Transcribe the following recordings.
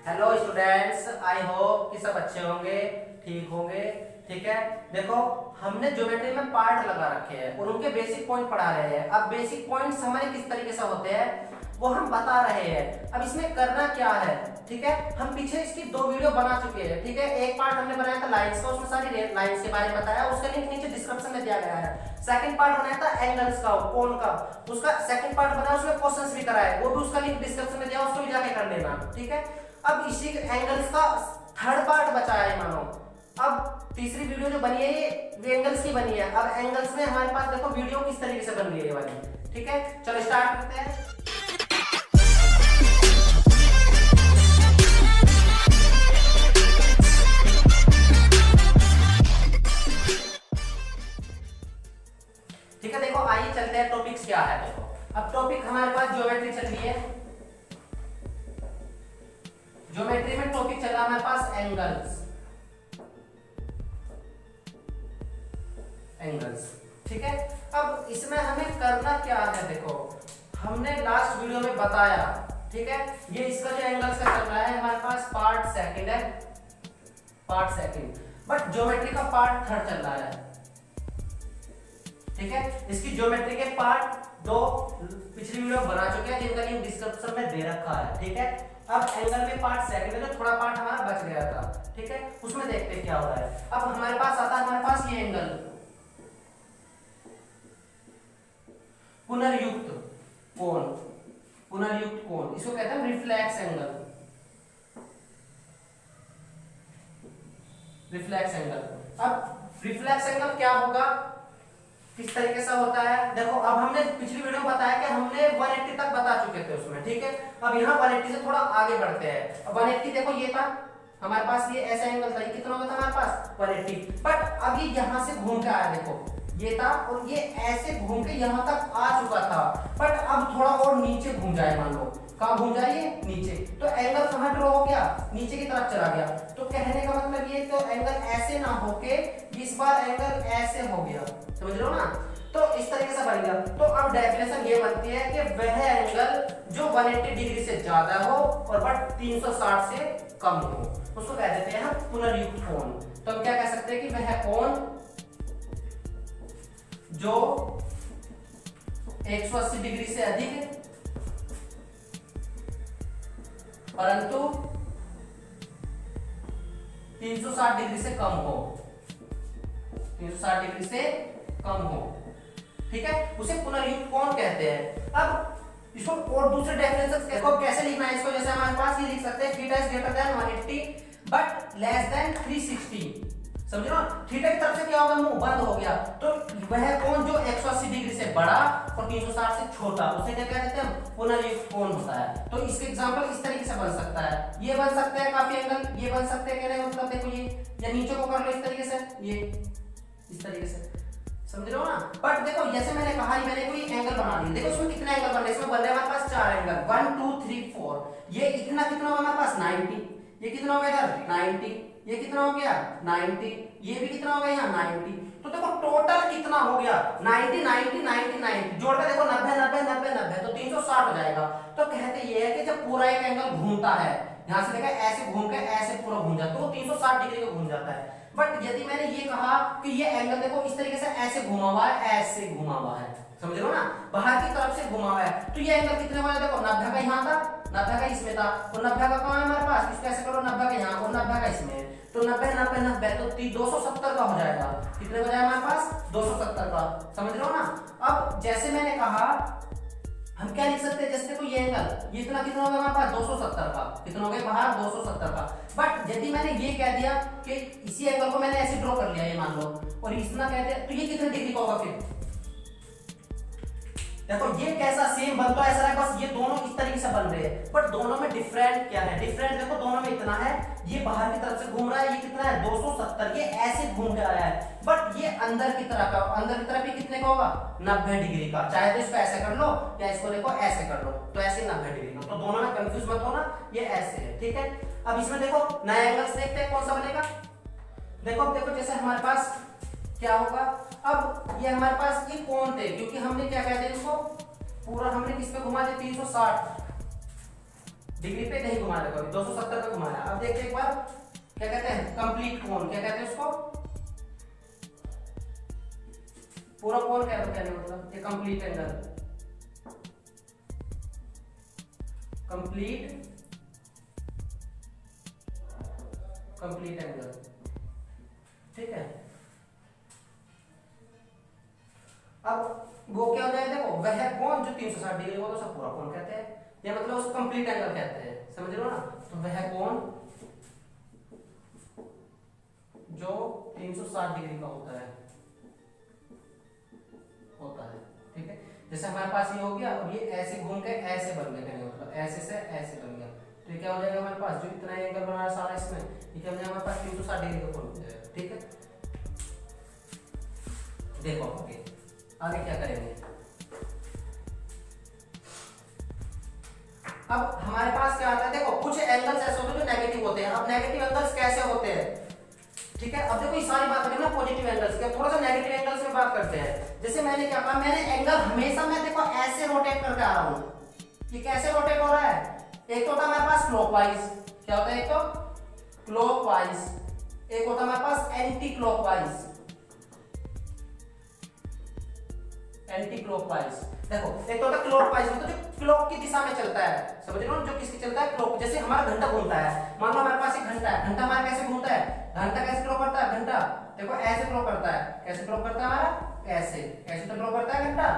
Hello students, I hope कि सब अच्छे होंगे, ठीक होंगे। ठीक है, देखो हमने ज्योमेट्री में पार्ट लगा रखे हैं और उनके बेसिक पॉइंट पढ़ा रहे हैं। अब बेसिक पॉइंट्स हमारे किस तरीके से होते हैं वो हम बता रहे हैं। अब इसमें करना क्या है, ठीक है, हम पीछे इसकी 2 वीडियो बना चुके हैं। ठीक है, एक पार्ट हमने बनाया था लाइंस का, उसमें सारी लाइंस के बारे में बताया, उसका लिंक नीचे डिस्क्रिप्शन में दिया गया है। सेकंड पार्ट बनाया था एंगल्स का, कोण का, उसका सेकंड पार्ट बनाया, उसमें क्वेश्चंस भी कराए, वो भी उसका लिंक डिस्क्रिप्शन में दिया, उसको भी जाके कर लेना। ठीक है, अब इसी एंगल्स का थर्ड पार्ट बचा है मानो। अब तीसरी वीडियो जो बनी है ये एंगल्स की बनी है। अब एंगल्स में हमारे पास देखो वीडियो किस तरीके से बन रही है ये वाली। ठीक है, चलो स्टार्ट करते हैं। ठीक है, देखो आइए चलते हैं टॉपिक्स क्या है। देखो अब टॉपिक हमारे पास ज्योमेट्री चल रही है। ज्योमेट्री में टॉपिक चल रहा है हमारे पास एंगल्स। एंगल्स, ठीक है। अब इसमें हमें करना क्या है, देखो हमने लास्ट वीडियो में बताया, ठीक है, ये इसका जो एंगल्स का चल रहा है हमारे पास पार्ट सेकंड है, पार्ट सेकंड, बट ज्योमेट्री का पार्ट थर्ड चल रहा है। ठीक है, इसकी ज्योमेट्री के पार्ट 2 पिछली वीडियो बना चुके हैं जिनका लिंक डिस्क्रिप्शन में दे रखा है। ठीक है, अब एंगल में पार्ट सेकंड है, जो थोड़ा पार्ट हमारा बच गया था। ठीक है, उसमें देखते हैं क्या हो रहा है। अब हमारे पास आता है हमारे पास ये एंगल पुनर्युक्त कोण, पुनर्युक्त कोण, इसको कहते हैं रिफ्लेक्स एंगल। रिफ्लेक्स एंगल, अब रिफ्लेक्स एंगल क्या होगा, किस तरीके से होता है, देखो अब हमने पिछली वीडियो में बताया कि हमने 180 तक बता चुके थे उसमें। ठीक है, अब यहाँ 180 से थोड़ा आगे बढ़ते हैं। अब 180 देखो ये था हमारे पास, ये ऐसा एंगल था, ये कितना होगा था हमारे पास 180, बट अब ये यहाँ से घूम के आया, देखो ये था और ये ऐसे घूम के यहाँ तक आ चुका था, बट अब थोड़ा और नीचे घूम जाए, मान लो कहाँ घूम जाए, नीचे, तो एंगल कहाँ ड्रॉ हो गया, नीचे की तरफ चला गया। तो कहने का मतलब ये, तो एंगल ऐसे ना होके इस बार एंगल ऐसे हो गया, समझ रहे हो ना, तो इस तरीके से बन गया। तो अब डेफिनेशन ये बनती है कि वह एंगल जो 180 डिग्री से ज्यादा हो और बट 360 से कम हो, उसको कह देते हैं हम पुनर्युक्त कोण। तो हम क्या कह सकते हैं कि वह कोण जो 180 डिग्री से अधिक परंतु 360 डिग्री से कम हो, 360 डिग्री से कम हो, ठीक है, उसे पुनर्युक्त कोण कहते हैं। अब इसको और दूसरे डेफिनेशन देखो कैसे लिखना है इसको, जैसे हमारे पास ये लिख सकते हैं theta is greater than 180 but less than 360, समझ रहे हो, थीटा की तरफ से क्या होगा, मुंह बंद हो गया, तो वह कोण जो 180 डिग्री से बड़ा और 360 से छोटा, उसे क्या कहते हैं हम, पुनर्युक्त कोण होता है। तो इसके एग्जांपल इस तरीके से बन सकता है, ये बन सकता है काफी एंगल, ये बन सकते हैं, कहने का मतलब देखो ये, या नीचे को कर लो इस तरीके से, ये इस तरीके से, समझ रहे हो ना। बट देखो जैसे मैंने कहा, मैंने कोई एंगल बना दिया, देखो इसमें कितने एंगल बन रहे हैं, इसमें बन रहे हैं हमारे पास 4 एंगल, 1 2 3 4, ये इतना कितना होगा हमारे पास 90, ये कितना हो गया इधर 90, ये कितना हो गया 90, ये भी कितना हो गया यहाँ 90, तो देखो टोटल कितना हो गया 90 90 90 90, जोड़ के देखो 90 90 90 90, तो 360 हो जाएगा। तो कहते ये है कि जब पूरा एक एंगल घूमता है, यहाँ से देखा ऐसे घूम के ऐसे पूरा घूम जाता है, तो 360 डिग्री का घूम जाता है। बट यदि मैंने ये कहा कि ये एंगल देखो इस तरीके से ऐसे घुमा हुआ है, ऐसे घुमा हुआ है, समझ रहे हो ना, बाहर की तरफ से घुमा हुआ है, तो ये एंगल कितने वाला, देखो 90 का यहाँ था, 90 का इसमें था, और 90 का कहाँ है हमारे पास, इसको ऐसे करो 90 का यहाँ और 90 का इसमें, तो 90 90 90 तो 270 का हो जाएगा, कितने हो जाएगा हमारे पास 270 का, समझ रहे हो ना। अब जैसे मैंने कहा हम क्या लिख सकते हैं, जैसे देखो ये एंगल, ये इतना कितना हो गया हमारे पास 270 का, कितना हो गया बाहर 270 का, बट यदि मैंने ये कह दिया कि इसी एंगल को मैंने ऐसे ड्रॉ कर लिया, ये मान लो, और इतना कह दिया, तो ये कितने डिग्री का होगा फिर, देखो ये कैसा सेम बनता है, ऐसा है, बस ये दोनों इस तरीके से बन रहे हैं, बट दोनों में डिफरेंट क्या है, डिफरेंट देखो दोनों में इतना है, ये बाहर की तरफ से घूम रहा है, ये कितना है 270, ये ऐसे घूम के आया है, बट ये अंदर की तरफ का, अंदर की तरफ ये कितने का होगा 90 डिग्री का, चाहे तो इसको ऐसे कर लो या इसको देखो ऐसे कर लो, तो ऐसे 90 डिग्री का, तो दोनों में कंफ्यूज मत होना, ये ऐसे है, ठीक है। अब इसमें देखो नया एंगल्स देखते हैं कौन सा बनेगा, देखो देखो जैसे हमारे पास क्या होगा, अब ये हमारे पास ये कोण थे, क्योंकि हमने क्या कहते हैं इसको, पूरा हमने किस पे घुमा दिया 360 डिग्री पे नहीं घुमा घुमाया, देखो 270 पे घुमाया। अब देखते एक बार क्या कहते हैं, कंप्लीट कोण, क्या कहते हैं उसको, पूरा कोण क्या कहने मतलब, ये कंप्लीट एंगल, कंप्लीट एंगल, ठीक है। अब वो क्या हो जाएगा, देखो वह कोण जो 360 डिग्री वो तो सब पूरा कोण कहते हैं, या मतलब उसको कंप्लीट एंगल कहते हैं, समझ रहे हो ना। तो वह कोण जो 360 डिग्री का होता है, ठीक है। जैसे हमारे पास ये हो गया और ये ऐसे घूम के ऐसे बन गया, मतलब ऐसे से ऐसे बन गया, तो ये क्या हो जाएगा हमारे पास, जो इतना एंगल बना है सारा इसमें, ये क्या हो जाएगा हमारे पास 360 डिग्री का कोण हो जाएगा, ठीक है। देखो ओके, आगे क्या करेंगे। अब हमारे पास क्या आता है, देखो कुछ एंगल्स ऐसे होते हैं जो नेगेटिव होते हैं। अब नेगेटिव एंगल्स कैसे होते हैं, ठीक है। अब देखो ये सारी बात करें ना पॉजिटिव एंगल्स की, थोड़ा सा नेगेटिव एंगल्स में बात करते हैं। जैसे मैंने क्या कहा, मैंने एंगल हमेशा मैं देखो ऐसे रोटेट करके आ रहा हूं, ये कैसे रोटेट हो रहा है, एक तो होता है हमारे पास क्लॉकवाइज, क्या होता है, एक तो क्लॉकवाइज, एक होता है हमारे पास एंटी क्लॉकवाइज, एंटी क्लॉकवाइज। देखो एक तो होता है क्लॉकवाइज, मतलब जो क्लॉक की दिशा में चलता है, समझ रहे हो, जो किसकी चलता है, क्लॉक। जैसे हमारा घंटा घूमता है, मान लो हमारे पास एक घंटा है, घंटा हमारा कैसे घूमता है, घंटा कैसे क्लॉक करता है, घंटा देखो ऐसे क्लॉक करता है, कैसे क्लॉक करता है हमारा, ऐसे ऐसे तो क्लॉक करता है घंटा,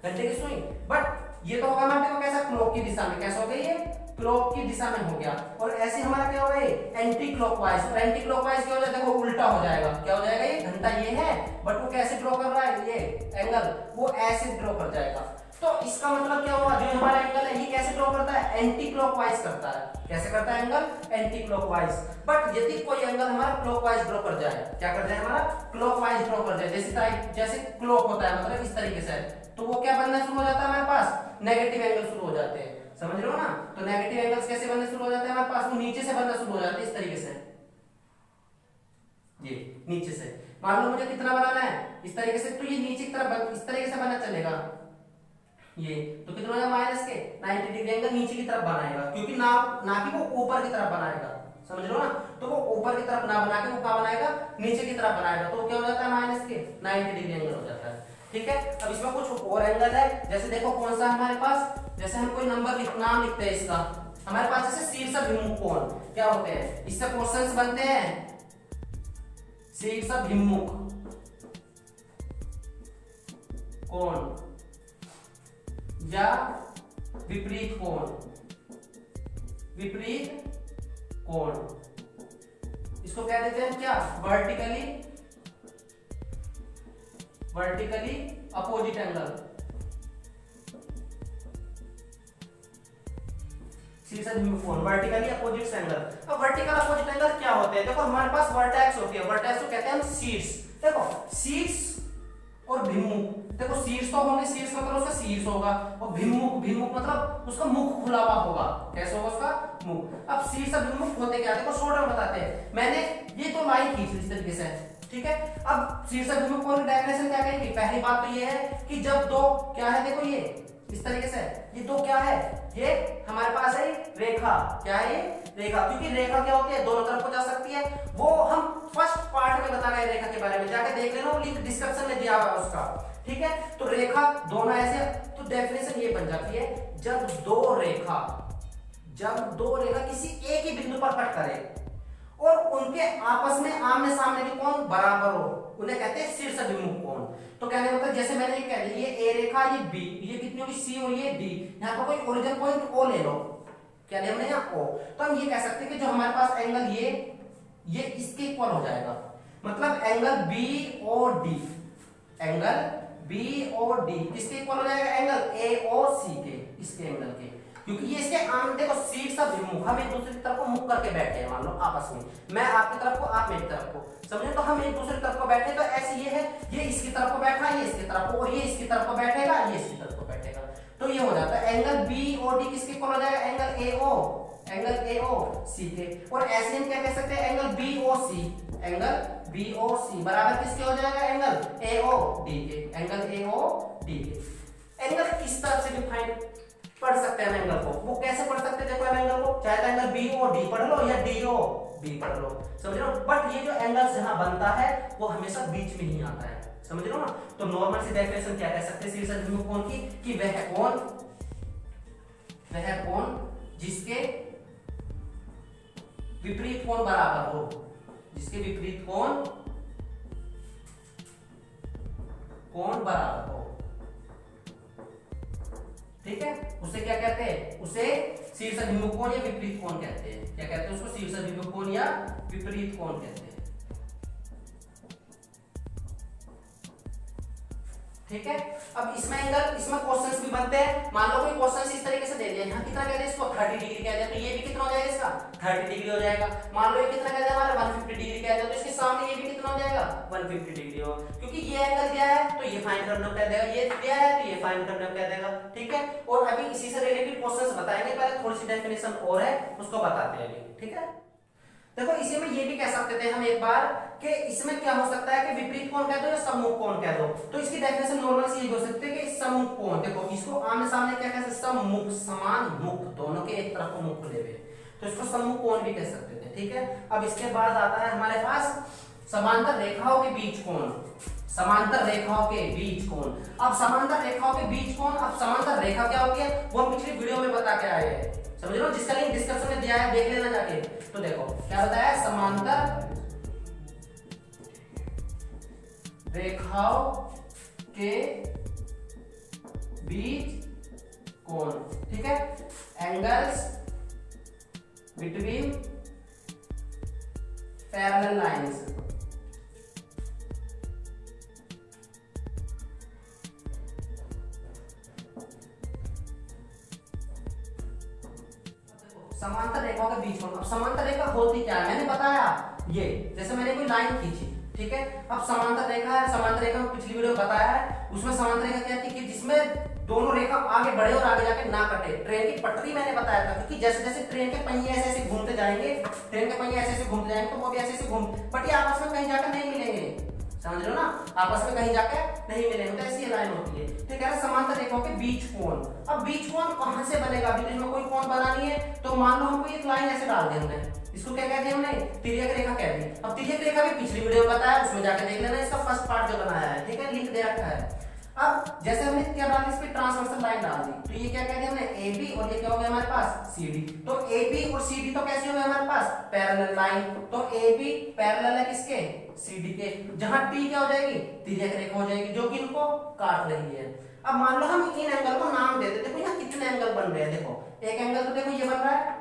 घंटे की सुई। बट ये तो होगा हमारा देखो कैसा, क्लॉक की दिशा में, कैसा हो गया ये, क्लॉक की दिशा में हो गया। और ऐसे हमारा क्या होगा, एंटी क्लॉकवाइज, और एंटी क्लॉकवाइज क्या हो जाएगा, देखो उल्टा हो जाएगा, क्या हो जाएगा, ये घंटा ये है बट वो कैसे ड्रॉ कर रहा है, ये एंगल वो ऐसे ड्रॉ कर जाएगा। तो इसका मतलब क्या हुआ, जो हमारा एंगल है ये कैसे ड्रॉ करता है, एंटी क्लॉकवाइज करता है। कैसे करता है एंगल, एंटी क्लॉकवाइज। बट यदि कोई एंगल हमारा क्लॉकवाइज ड्रॉ कर जाए, क्या कर जाए हमारा, क्लॉकवाइज ड्रॉ कर जाए, जैसे क्लॉक होता है मतलब इस तरीके से, तो वो क्या बनना शुरू हो जाता है हमारे पास, नेगेटिव एंगल शुरू हो जाते हैं, समझ रहे हो ना। तो नेगेटिव एंगल्स कैसे बनने शुरू हो जाते हैं हमारे पास, वो नीचे से बनना शुरू हो जाते हैं, इस तरीके से, ये नीचे से। मान लो मुझे कितना बनाना है, इस तरीके से, तो ये नीचे की तरफ इस तरीके से बनना चलेगा, ये तो कितना हो जाएगा, माइनस के 90 डिग्री एंगल नीचे की तरफ बनाएगा, क्योंकि ना कि वो ऊपर की तरफ बनाएगा, समझ लो ना। तो वो ऊपर की तरफ ना बना के वो कहां बनाएगा, नीचे की तरफ बनाएगा, तो क्या हो जाता है, माइनस के 90 डिग्री एंगल हो जाता है, ठीक है। अब इसमें कुछ और एंगल है, जैसे देखो कौन सा हमारे पास, जैसे हम कोई नंबर नाम लिखते हैं इसका, हमारे पास जैसे शीर्षभिमुख कोण क्या होते हैं, इससे क्वेश्चंस बनते हैं, शीर्षभिमुख कोण या विपरीत कोण, विपरीत कोण, इसको क्या देते हैं, क्या, वर्टिकली अपोजिट एंगल, शीर्षभिमुख कोण, वर्टिकली अपोजिट एंगल। अब वर्टिकल अपोजिट एंगल क्या होते हैं, देखो हमारे पास वर्टेक्स होती है, वर्टेक्स को कहते हैं हम शीर्ष। देखो शीर्ष और भिमुख, देखो शीर्ष तो होंगे, शीर्ष मतलब उसका शीर्ष होगा, और भिमुख मतलब उसका मुख खुला हुआ होगा, कैसे होगा उसका मुख। अब शीर्ष और भिमुख होते क्या, देखो शॉर्ट में बताते हैं, मैंने ये तो लाइन खींच इस तरीके से, ठीक है। अब शीर्ष और भिमुख कोण की डेफिनेशन क्या कहेंगे, पहली बात तो ये है कि जब दो क्या है, देखो ये इस तरीके से, ये दो क्या है, ये हमारे पास है रेखा, क्या है ये रेखा, क्योंकि रेखा क्या होती है, दोनों तरफ को जा सकती है, वो हम फर्स्ट पार्ट में बता रहे रेखा के बारे में, जाके देख लेना, वो लिंक डिस्क्रिप्शन में दिया हुआ है उसका, ठीक है। तो रेखा दोनों ऐसे, तो डेफिनेशन ये बन जाती है, जब दो रेखा किसी एक ही बिंदु पर कट करे और उनके आपस में आमने सामने के कोण बराबर हो, उन्हें कहते हैं शीर्षभिमुख कोण। तो कहने मतलब जैसे मैंने ये कह लिया, ये ए रेखा, ये बी, ये कितनी होगी, सी और ये डी, यहाँ पर कोई ओरिजिन पॉइंट ओ ले लो, क्या लिया हमने यहाँ ओ, तो हम ये कह सकते हैं कि जो हमारे पास एंगल ये इसके इक्वल हो जाएगा, मतलब angle B O D, angle B O D किसके इक्वल हो जाएगा, एंगल ए ओ सी के, इसके एंगल के, क्योंकि ये इसके आम देखो शीर्षभिमुख, हम एक दूसरे की तरफ को मुख करके बैठे हैं, मान लो आपस में, मैं आपकी तरफ को, आप मेरी तरफ को, समझे, तो हम एक दूसरे की तरफ को बैठे, तो ऐसे ये है, ये इसकी तरफ को बैठा, ये इसकी तरफ को, और ये इसकी तरफ को बैठेगा, ये इसकी तरफ को बैठेगा, तो ये हो जाता है एंगल बी ओ डी किसके इक्वल हो जाएगा, एंगल ए ओ सी के। और ऐसे हम क्या कह सकते हैं, एंगल बी ओ सी बराबर किसके हो जाएगा, एंगल ए ओ डी के, एंगल ए ओ डी के। एंगल किस तरह से डिफाइन पढ़ सकते हैं एंगल को, वो कैसे पढ़ सकते हैं, देखो एंगल को चाहे तो एंगल बी ओ डी पढ़ लो या डी ओ बी पढ़ लो, समझ रहे हो। बट ये जो एंगल जहां बनता है वो हमेशा बीच में ही आता है, समझ रहे हो ना। तो नॉर्मल सी डेफिनेशन क्या कह सकते हैं शीर्ष अभिमुख कोण की, कि वह कोण जिसके विपरीत कोण बराबर हो, जिसके विपरीत कोण बराबर हो, ठीक है, उसे क्या कहते हैं, उसे शीर्ष अभिमुख कोण या विपरीत कोण कहते हैं। क्या कहते हैं उसको, शीर्ष अभिमुख कोण या विपरीत कोण कहते हैं, ठीक है। अब इसमें क्वेश्चंस भी बनते हैं। मान लो कोई क्वेश्चन इस तरीके से दे दिया, यहाँ कितना कह दिया, इसको 30 डिग्री कह दिया, तो ये भी कितना हो जाएगा, इसका 30 डिग्री हो जाएगा। मान लो ये कितना कह दिया हमारा 150 डिग्री कह दिया, तो इसके सामने ये भी कितना हो जाएगा 150 डिग्री हो, क्योंकि ये एंगल दिया है तो ये फाइंड करना कह देगा, ये दिया है तो ये फाइंड करना कह देगा, ठीक है। और अभी इसी से रिलेटेड क्वेश्चंस बताएंगे, पहले थोड़ी सी डेफिनेशन और है उसको बताते हैं अभी, ठीक है। देखो इसी में ये भी कह सकते थे हम एक बार कि इसमें क्या हो सकता है कि विपरीत कोण कह दो या सम्मुख कोण कह दो, तो इसकी डेफिनेशन नॉर्मल सी ये हो सकती है कि सम्मुख कोण, देखो इसको आमने सामने क्या कह सकते, सम्मुख, समान मुख, दोनों के एक तरफ को मुख खुले हुए, तो इसको सम्मुख कोण भी कह सकते थे, ठीक है। अब इसके बाद आता है हमारे पास समांतर रेखाओं के बीच कोण, समांतर रेखाओं के बीच कोण। अब समांतर रेखाओं के बीच कोण, अब समांतर रेखा क्या होती है वो हम पिछली वीडियो में बता के आए हैं, समझ लो, जिसका लिंक डिस्क्रिप्शन में दिया है, देख लेना जाके। तो देखो क्या बताया, समांतर रेखाओं के बीच कोण, ठीक है, एंगल्स बिटवीन पैरेलल लाइंस, समांतर रेखाओं के बीच कोण। अब समांतर रेखा होती क्या है, मैंने बताया, ये जैसे मैंने कोई लाइन खींची, ठीक है। अब समांतर रेखा है, समांतर रेखा में पिछली वीडियो में बताया है, उसमें समांतर रेखा क्या थी कि जिसमें दोनों रेखा आगे बढ़े और आगे जाके ना कटे। ट्रेन की पटरी मैंने बताया था, क्योंकि जैसे जैसे ट्रेन के पहिए ऐसे ऐसे घूमते जाएंगे, ट्रेन के पहिए ऐसे ऐसे घूमते जाएंगे, तो वो भी ऐसे ऐसे घूम, बट ये आपस में कहीं जाकर नहीं मिलेंगे, समझ लो ना, आपस में कहीं जाके नहीं मिलेंगे, तो ऐसी लाइन होती है। तो कह रहा है समांतर रेखाओं के बीच कोण। अब बीच कोण कहां से बनेगा, अभी इसमें कोई कोण बना नहीं है, तो मान लो हमको एक लाइन ऐसे डाल दी हमने, इसको क्या कहते हैं हमने, तिर्यक रेखा कहते हैं। अब तिर्यक रेखा भी पिछली वीडियो में बताया, उसमें जाके देख लेना, इसका फर्स्ट पार्ट जो बनाया है, ठीक है, लिंक दे रखा है। अब जैसे हमने क्या डाला, इस पे ट्रांसवर्सल लाइन डाल दी, तो ये क्या कहते हैं हमने, AB, और ये क्या हो गया हमारे पास CD। तो AB और CD तो कैसे हो गए हमारे पास, पैरेलल लाइन, तो AB पैरेलल है किसके, CD के, जहां T क्या हो जाएगी, तिर्यक रेखा हो जाएगी, जो कि इनको काट रही है। अब मान लो हम इन एंगल को नाम दे देते, देखो यहाँ कितने एंगल बन रहे हैं, देखो एक एंगल तो देखो ये बन रहा है,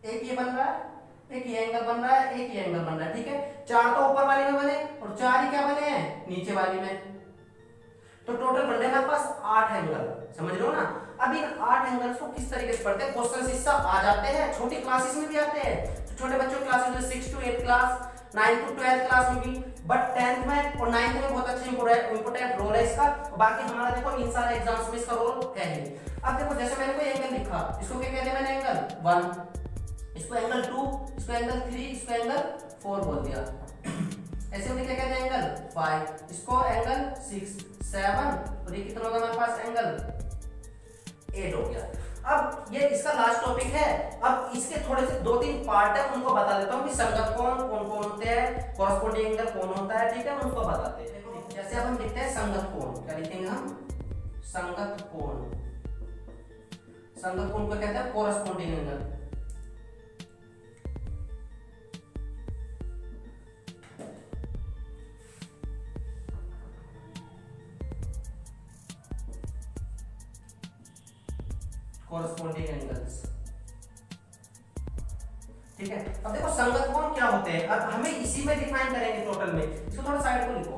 एक ये बन रहा है, एक ये एंगल बन रहा है, एक ये एंगल बन रहा है, ठीक है। 4 तो ऊपर वाली में बने और 4 ही क्या बने हैं नीचे वाली में, तो टोटल बन रहे हैं हमारे पास 8 एंगल, समझ लो ना। अब इन 8 एंगल्स को किस तरीके से पढ़ते हैं, क्वेश्चन इससे आ जाते हैं, छोटी क्लासेस में भी आते हैं, तो छोटे बच्चों क्लासेस में 6 to 8 क्लास, 9 to 12 क्लास में भी, बट 10th में और 9th में बहुत अच्छा इंपॉर्टेंट रोल है इसका। बाकी हमारा देखो इन सारे एग्जाम्स में इसका रोल है ही। अब देखो जैसे मैंने कोई एंगल लिखा, इसको क्या कहते हैं मैंने, एंगल 1, इसको एंगल 2, इसको एंगल 3, इसको एंगल 4 बोल दिया। ऐसे में क्या कहते हैं, एंगल 5, इसको एंगल 6, 7, और ये कितना होगा हमारे पास, एंगल 8 हो गया। अब ये इसका लास्ट टॉपिक है। अब इसके थोड़े से 2-3 पार्ट है, उनको बता देता हूँ कि संगत कोण कौन कौन होते हैं, कॉरस्पॉन्डिंग एंगल कौन होता है, ठीक है, उनको बताते हैं। जैसे अब हम लिखते हैं संगत कोण, क्या लिखेंगे हम, संगत कोण। संगत कोण को कहते हैं कॉरस्पॉन्डिंग एंगल। कॉरस्पॉन्डिंग एंगल्स, ठीक है। अब देखो संगत कोण क्या होते हैं, अब हमें इसी में डिफाइन करेंगे टोटल में, इसको थोड़ा साइड को लिखो।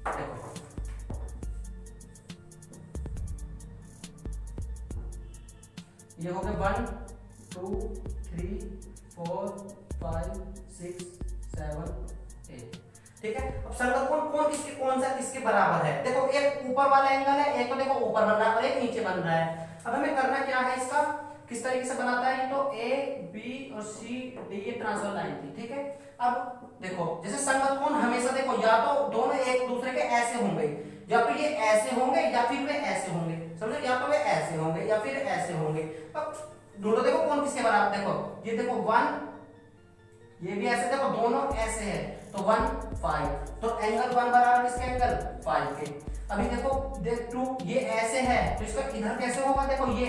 देखो ये हो गए 1 2 3 4 5 6 7 8, ठीक है। अब संगत कोण कौन सा किसके बराबर है, देखो एक ऊपर वाला एंगल है, एक तो देखो ऊपर बन रहा है और एक नीचे बन रहा है। अब हमें करना क्या है, इसका किस तरीके से बनाता है, तो A B और C D ये ट्रांसफर लाइन थी, ठीक है। अब देखो जैसे संगत कोण हमेशा देखो या तो दोनों एक दूसरे के ऐसे होंगे, या तो ये ऐसे होंगे या फिर वे ऐसे होंगे, समझो, या तो वे ऐसे होंगे या फिर ऐसे होंगे। अब ढूंढो, देखो कौन किसके बराबर, देखो ये देखो 1, ये भी ऐसे, देखो दोनों ऐसे है, तो 1 5, तो एंगल 1 बराबर किसके, एंगल 5 के। अभी देखो देख 2 ये ऐसे है, तो इसका इधर कैसे होगा, देखो ये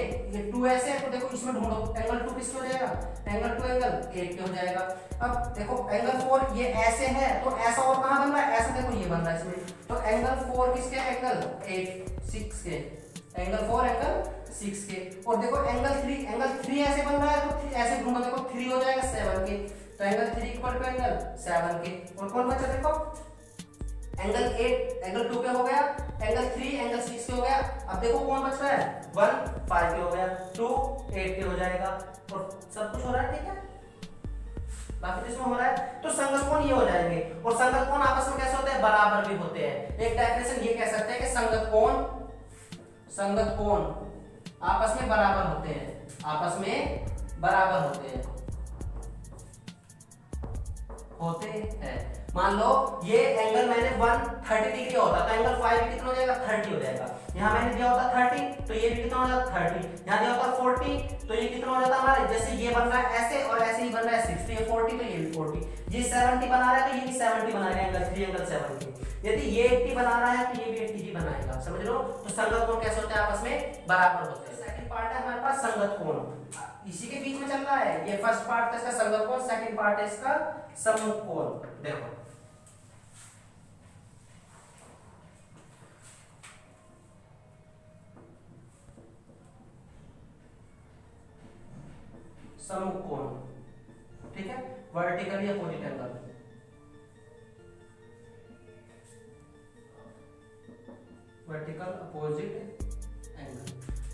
2 ऐसे है, तो देखो इसमें ढूंढो एंगल 2 किसके हो जाएगा, एंगल 2 एंगल 8 के हो जाएगा। अब देखो एंगल 4 ये ऐसे है, तो ऐसा और कहां बन रहा है, ऐसा देखो ये बन रहा है इसमें, तो एंगल 4 किसके, एंगल 8 6 के, एंगल 4 एंगल 6 के। और देखो एंगल 3 ऐसे बन रहा है, तो ऐसे ढूंढो, देखो 3 हो जाएगा 7 के, तो एंगल 3 इक्वल टू एंगल 7 के। और कौन बचा, देखो एंगल 8 एंगल 2 के हो गया, एंगल 3 एंगल 6 के हो गया। अब देखो कौन बच रहा है, 1 5 के हो गया, 2 8 के हो जाएगा, और सब कुछ हो रहा है, ठीक है, बाकी इसमें हो रहा है। तो संगत कोण ये हो जाएंगे, और संगत कोण आपस में कैसे होते हैं, बराबर भी होते हैं। एक डेफिनेशन ये कह सकते हैं कि संगत कोण आपस में बराबर होते हैं, आपस में बराबर होते हैं। मान लो ये एंगल मैंने 130 डिग्री होता, तो एंगल 5 कितना हो जाएगा, 30 हो जाएगा। यहाँ मैंने दिया होता 30, तो ये भी कितना हो जाता 30। यहाँ दिया होता 40, तो ये कितना हो जाता हमारे, जैसे ये बन रहा है ऐसे और ऐसे ही बन रहा है 60, ये 40 तो ये भी 40। ये 70 बना रहा है, तो ये भी 70 बना रहा है, एंगल 3 एंगल 7 के। यदि ये 80 बना रहा है, तो ये भी 80 ही बनाएगा, समझ लो। तो संगत कोण कैसे होते हैं, आपस में बराबर होते हैं। सेकंड पार्ट है हमारे पास संगत कोण, इसी के बीच में चल रहा है। ये फर्स्ट पार्ट है इसका संगत कोण, सेकंड पार्ट है इसका सम्मुख कोण। देखो सम्मुख कोण, ठीक है, vertically opposite angle. Vertical opposite angle,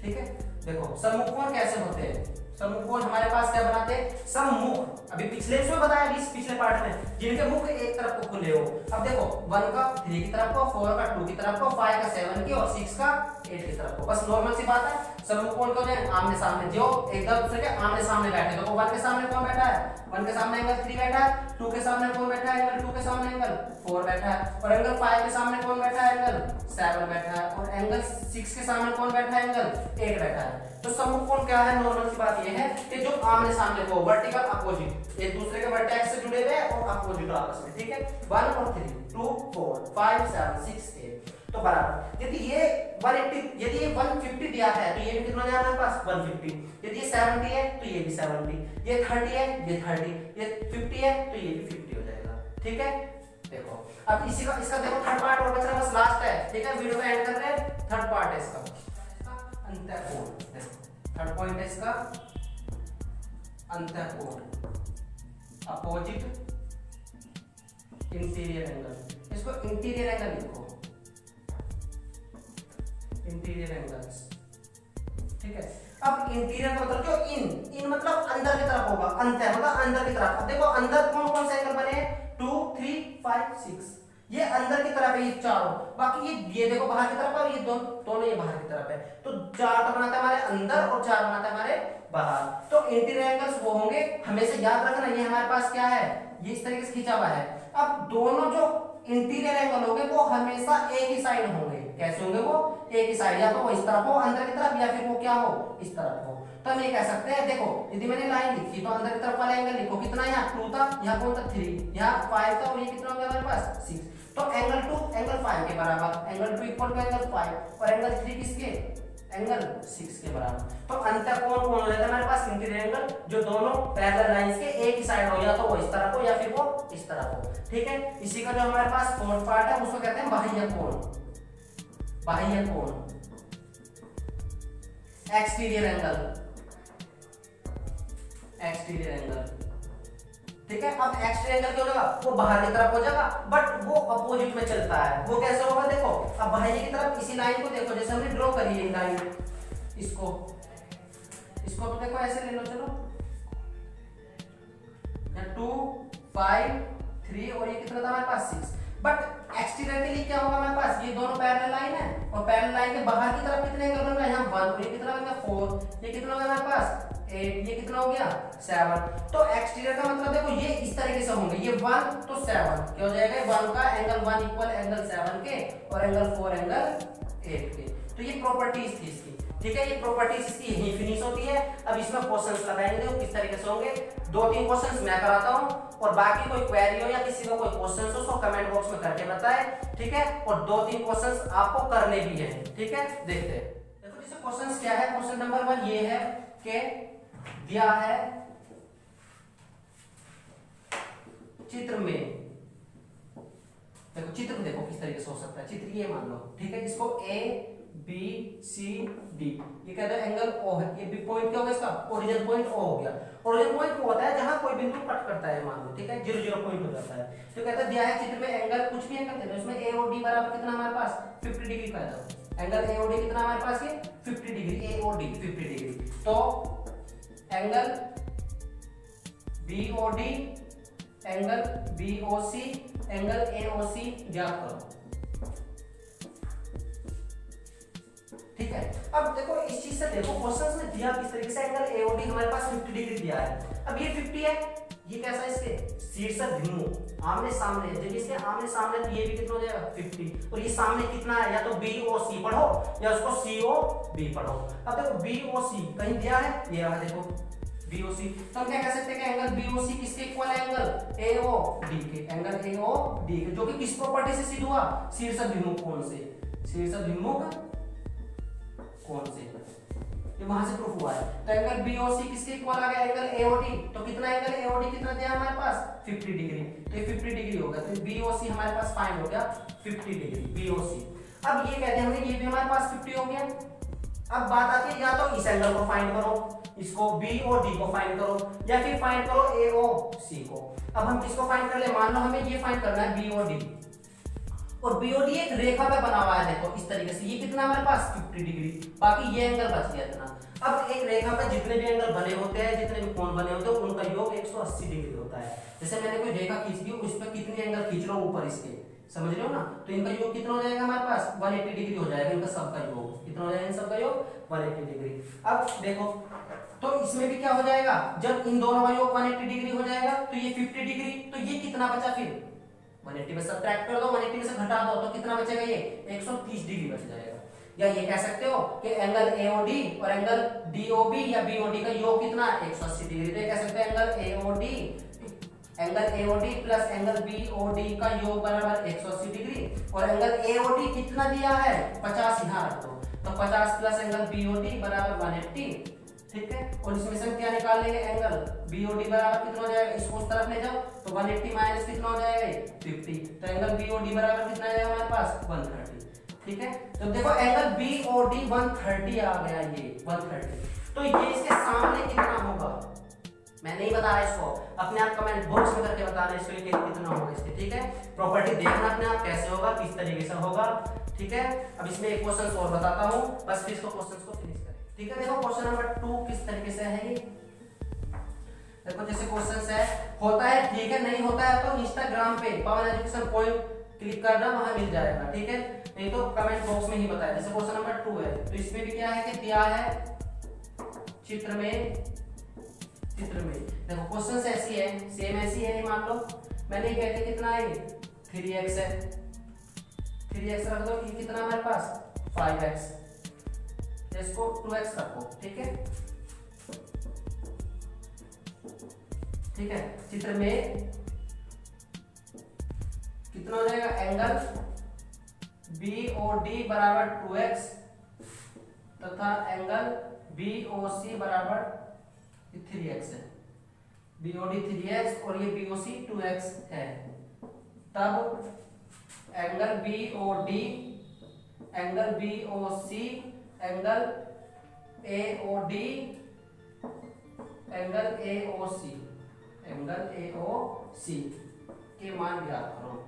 ठीक है। देखो सम्मुख कोण कैसे होते हैं, सम्मुख कोण हमारे पास क्या बनाते हैं, सम्मुख, अभी पिछले इसमें बताया, अभी पिछले पार्ट में, जिनके मुख एक तरफ को खुले हो। अब देखो 1 का 3 की तरफ को, 4 का 2 की तरफ को, 5 का 7 की और 6 का 8 की तरफ को। बस नॉर्मल सी बात है। सम्मुख कोण को आमने सामने, जो एकदम दूसरे के आमने सामने बैठे, देखो 1 के सामने कौन बैठा है, 1 के सामने एंगल 3 बैठा है, 2 के सामने कौन बैठा है, एंगल 2 के सामने एंगल 4 बैठा है, और एंगल 5 के सामने कौन बैठा है, एंगल 7 बैठा है, और एंगल 6 के सामने कौन बैठा है, एंगल 8 बैठा है। तो सम्मुख कोण क्या है, नॉर्मल सी बात ये है कि जो आमने सामने को, वर्टिकल अपोजिट, एक दूसरे के वर्टेक्स से जुड़े हुए हैं और अपोजिट आपस में, ठीक है। 1 और 3 2 4 5 7 6 8, तो बराबर। यदि ये 180, यदि ये 150 दिया है, तो ये भी कितना जाना है पास 150। यदि ये 70 है, तो ये भी 70, ये 30 है, ये 30, ये 50 है, तो ये भी 50 हो जाएगा, ठीक है। देखो अब इसी का इसका देखो थर्ड पार्ट और बच रहा है, बस लास्ट है, ठीक है। वीडियो को एंड कर रहे हैं, थर्ड पार्ट है इसका अंतःकोण। देखो थर्ड पॉइंट है इसका अंतःकोण, अपोजिट इंटीरियर एंगल। इसको इंटीरियर एंगल लिखो, इंटीरियर एंगल्स, ठीक है। अब इंटीरियर का मतलब जो इन मतलब अंदर की तरफ होगा, अंत मतलब अंदर की तरफ। अब देखो अंदर कौन कौन से एंगल बने हैं, 2 3 5 6, ये अंदर की तरफ है ये चारों। बाकी ये देखो बाहर की तरफ और ये दोनों ये बाहर की तरफ है। तो 4 तो बनाता है हमारे अंदर और 4 बनाता है हमारे बाहर। तो इंटीरियर एंगल्स वो होंगे, हमेशा याद रखना ये हमारे पास क्या है, ये इस तरीके से खींचा हुआ है। अब दोनों जो इंटीरियर एंगल होंगे वो हमेशा एक ही साइड होंगे। कैसे होंगे वो, एक ही साइड, या तो वो इस तरफ हो अंदर की तरफ, या फिर वो क्या हो, इस तरफ हो। तो हम ये कह सकते हैं, देखो यदि मैंने लाइन लिखी तो अंदर की तरफ वाला एंगल लिखो, कितना यहाँ 2 था, यहाँ कौन था 3, यहाँ 5 था, और ये कितना हो गया हमारे पास 6। तो एंगल 2 एंगल 5 के बराबर, एंगल 2 इक्वल टू एंगल 5, और एंगल 3 किसके, एंगल 6 के बराबर। तो अंतःकोण कौन हो जाता है हमारे पास, इंटीरियर एंगल, जो दोनों पैरेलल लाइंस के एक ही साइड हो, या तो वो इस तरफ हो या फिर वो इस तरफ हो, ठीक है। इसी का जो हमारे पास फोर्थ पार्ट है उसको कहते हैं बाह्य कोण, बाह्य कोण, एक्सटीरियर एंगल, एक्सटीरियर एंगल, ठीक है। अब एक्सटीरियर एंगल क्या हो जाएगा, वो बाहर की तरफ हो जाएगा, बट वो अपोजिट में चलता है। वो कैसे होगा, देखो अब बाह्य की तरफ इसी लाइन को देखो, जैसे हमने ड्रॉ करी है लाइन, इसको तो देखो ऐसे ले लो, चलो 2 5 3, और ये कितना था हमारे पास 6। बट एक्सटीरियर के लिए क्या होगा हमारे पास, ये दोनों पैरेलल लाइन है, और पैरेलल लाइन के बाहर की तरफ कितने एंगल बन रहे हैं, यहाँ 1, और ये कितना बन गया 4, ये कितना हो गया हमारे पास 8, ये कितना हो गया 7। तो एक्सटीरियर का मतलब देखो ये इस तरीके से होंगे, ये 1 तो 7 क्या हो जाएगा, 1 का एंगल 1 इक्वल एंगल 7 के, और एंगल 4 एंगल 8 के। तो ये प्रॉपर्टीज थी इसकी। ठीक है, ये प्रॉपर्टीज इसकी यहीं फिनिश होती है। अब इसमें क्वेश्चंस लगाएंगे, वो किस तरीके से होंगे, 2-3 क्वेश्चंस मैं कराता हूं, और बाकी कोई क्वेरी हो या किसी को कोई क्वेश्चंस हो उसको कमेंट बॉक्स में करके बताएं, ठीक है। और 2-3 क्वेश्चंस आपको करने भी हैं, ठीक है। देखते हैं, देखो जैसे क्वेश्चंस क्या है। क्वेश्चन नंबर 1 ये है कि दिया है चित्र में, देखो चित्र में देखो किस तरीके से हो सकता है। चित्र ये मान लो, ठीक है, इसको ए बी सी डी, ये कहता है एंगल ओ है, ये बी पॉइंट क्या होगा इसका, ओरिजिन पॉइंट ओ हो गया। ओरिजिन पॉइंट वो होता है जहां कोई बिंदु कट करता है, मान लो, ठीक है, 0 पॉइंट हो जाता है। तो कहता है दिया है चित्र में एंगल, कुछ भी एंगल दे दो, इसमें ए और डी बराबर कितना हमारे पास 50 डिग्री का है। एंगल ए और डी कितना हमारे पास, ये 50 डिग्री, ए और डी 50 डिग्री। तो angle B O D, angle B O C, angle A O C ज्ञात करो, ठीक है। अब देखो इस चीज से देखो क्वेश्चंस में दिया किस तरीके से, एंगल ए ओ डी हमारे पास 50 डिग्री दिया है। अब ये 50 है, ये कैसा है, इसके शीर्षक भिन्नु आमने सामने है, जब इसके आमने सामने तो ये भी कितना हो जाएगा 50, और ये सामने कितना है, या तो बी ओ सी पढ़ो या उसको सी ओ बी पढ़ो। अब देखो बी ओ सी कहीं दिया है, ये रहा देखो BOC, तो हम क्या कह सकते हैं कि एंगल BOC किसके इक्वल है, एंगल AOD के, एंगल AOD के, जो कि किस प्रॉपर्टी से सिद्ध हुआ, शीर्षक भिन्मुख कोण से, शीर्षक भिन्मुख कोण से, ये वहां से प्रूफ हुआ है। तो एंगल BOC किसके इक्वल आ गया, एंगल AOD, तो कितना एंगल AOD कितना दिया हमारे पास 50 डिग्री, तो ये 50 डिग्री होगा, तो BOC हमारे पास फाइंड हो गया 50 डिग्री BOC। अब ये कहते हैं हमने ये भी हमारे पास 50 हो गया। अब बात आती है या तो इस एंगल को फाइंड करो, इसको बी और डी को फाइंड करो, या फिर फाइंड करो ए ओ सी को। अब हम किसको फाइंड कर ले, मान लो हमें ये फाइंड करना है बी और डी, और बी और डी एक रेखा पे बना हुआ है, देखो इस तरीके से, ये कितना हमारे पास 50 डिग्री, बाकी ये एंगल बच गया इतना। अब एक रेखा पे जितने भी एंगल बने होते हैं, जितने भी कोण बने होते हैं, उनका योग 180 डिग्री होता है। जैसे मैंने कोई रेखा खींच दी, उस पर कितने एंगल खींच रहा हूं ऊपर इसके, समझ रहे हो ना, तो इनका योग कितना हो जाएगा हमारे पास 180 डिग्री हो जाएगा, इनका सबका योग कितना हो जाएगा, इन सबका योग 180 डिग्री। अब देखो तो इसमें भी क्या हो जाएगा, जब इन दोनों का योग 180 डिग्री हो जाएगा तो ये 50 डिग्री, तो ये कितना बचा फिर 180 में सब्ट्रैक्ट कर दो, 180 में से घटा दो, तो कितना बचेगा, ये 130 डिग्री बच जाएगा। या ये कह सकते हो कि एंगल AOD और एंगल DOB या BOD का योग कितना 180 डिग्री, तो ये कह सकते हैं angle AOD plus angle BOD का योग बराबर 180 डिग्री, और एंगल AOD कितना दिया है 50, यहाँ रख दो, तो 50 प्लस एंगल BOD बराबर 180, ठीक है। और इसमें से हम क्या निकाल लेंगे, एंगल BOD बराबर कितना हो जाएगा, इसको उस तरफ ले जाओ, तो 180 माइनस कितना हो जाएगा 50, तो एंगल BOD बराबर कितना आ जाएगा हमारे पास 130, ठीक है। तो देखो एंगल BOD 130 आ गया, ये 130, तो ये इसके सामने कितना होगा, मैं नहीं बता रहा इसको, अपने आप कमेंट बॉक्स में करके बताना इसके लिए कितना होगा इसके, ठीक है। प्रॉपर्टी देखना अपने आप कैसे होगा, किस तरीके से होगा, ठीक है। अब इसमें एक क्वेश्चन और बताता हूं, बस फिर इसको क्वेश्चन को फिनिश करें, ठीक है। देखो क्वेश्चन नंबर 2 किस तरीके से है, ये देखो जैसे क्वेश्चन है, होता है ठीक है, नहीं होता है तो इंस्टाग्राम पे पवन एजुकेशन पॉइंट क्लिक करना, वहां मिल जाएगा, ठीक है, नहीं तो कमेंट बॉक्स में ही बताया। जैसे क्वेश्चन नंबर 2 है, तो इसमें भी क्या है कि दिया है चित्र में देखो क्वेश्चन ऐसी है, सेम ऐसी है, मान लो मैंने कहते कितना है 3x है, 3x रख दो, ये कितना हमारे पास 5x, इसको 2x रखो, ठीक है, ठीक है। चित्र में कितना हो जाएगा, एंगल BOD बराबर 2x तथा एंगल BOC बराबर 3x है, BOD 3x और ये BOC 2x है, तब angle BOD, angle BOC, angle AOD, angle AOC, angle AOC के मान ज्ञात करो,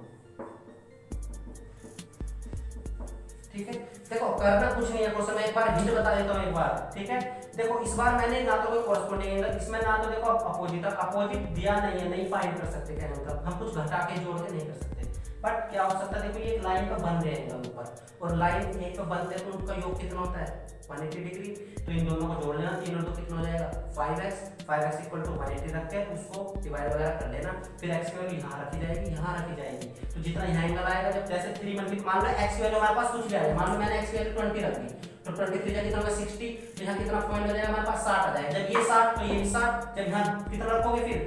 ठीक है। देखो करना कुछ नहीं है, क्वेश्चन में एक बार हिंट बता देता हूं एक बार, ठीक है। देखो इस बार मैंने ना तो कोई कॉरस्पॉन्डिंग एंगल, इसमें ना तो देखो अपोजिट दिया नहीं है, नहीं फाइंड कर सकते, क्या मतलब हम कुछ घटा के जोड़ के नहीं कर सकते, बट क्या हो सकता है, देखो ये एक लाइन पे बन रहे हैं ऊपर, और लाइन एक पे बनते हैं तो उनका योग कितना होता है 180 डिग्री, तो इन दोनों को जोड़ लेना, 3 और 2 कितना हो जाएगा 5x इक्वल टू 180 रख के उसको डिवाइड वगैरह कर लेना, फिर x की वैल्यू यहाँ रखी जाएगी, यहाँ रखी जाएगी, तो जितना यहाँ एंगल आएगा, जब जैसे 3 मल्टीप्लाई, मान लो x की वैल्यू हमारे पास कुछ भी आ जाए, मान लो मैंने x की वैल्यू 20 रख दी, तो 23 जा कितना होगा 60, तो यहाँ कितना पॉइंट हो जाएगा हमारे पास 60 आ जाएगा। जब ये 60 तो ये भी 60, जब यहाँ कितना रखोगे फिर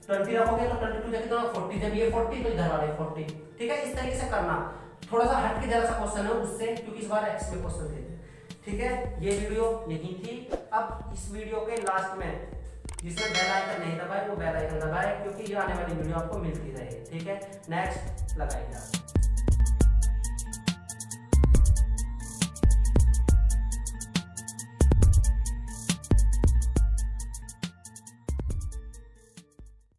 20 रखोगे तो 22 जा कितना 40, जब ये 40 तो इधर वाले 40। ठीक है, इस तरीके से करना। थोड़ा सा हट के जरा सा क्वेश्चन है उससे, क्योंकि इस बार एक्स में क्वेश्चन थे। ठीक है, ये वीडियो यही थी। अब इस वीडियो के लास्ट में जिसने बेल आइकन नहीं दबाए वो बेल आइकन दबाए, क्योंकि ये आने वाली वीडियो आपको मिलती रहे। ठीक है, नेक्स्ट लगाइए आप।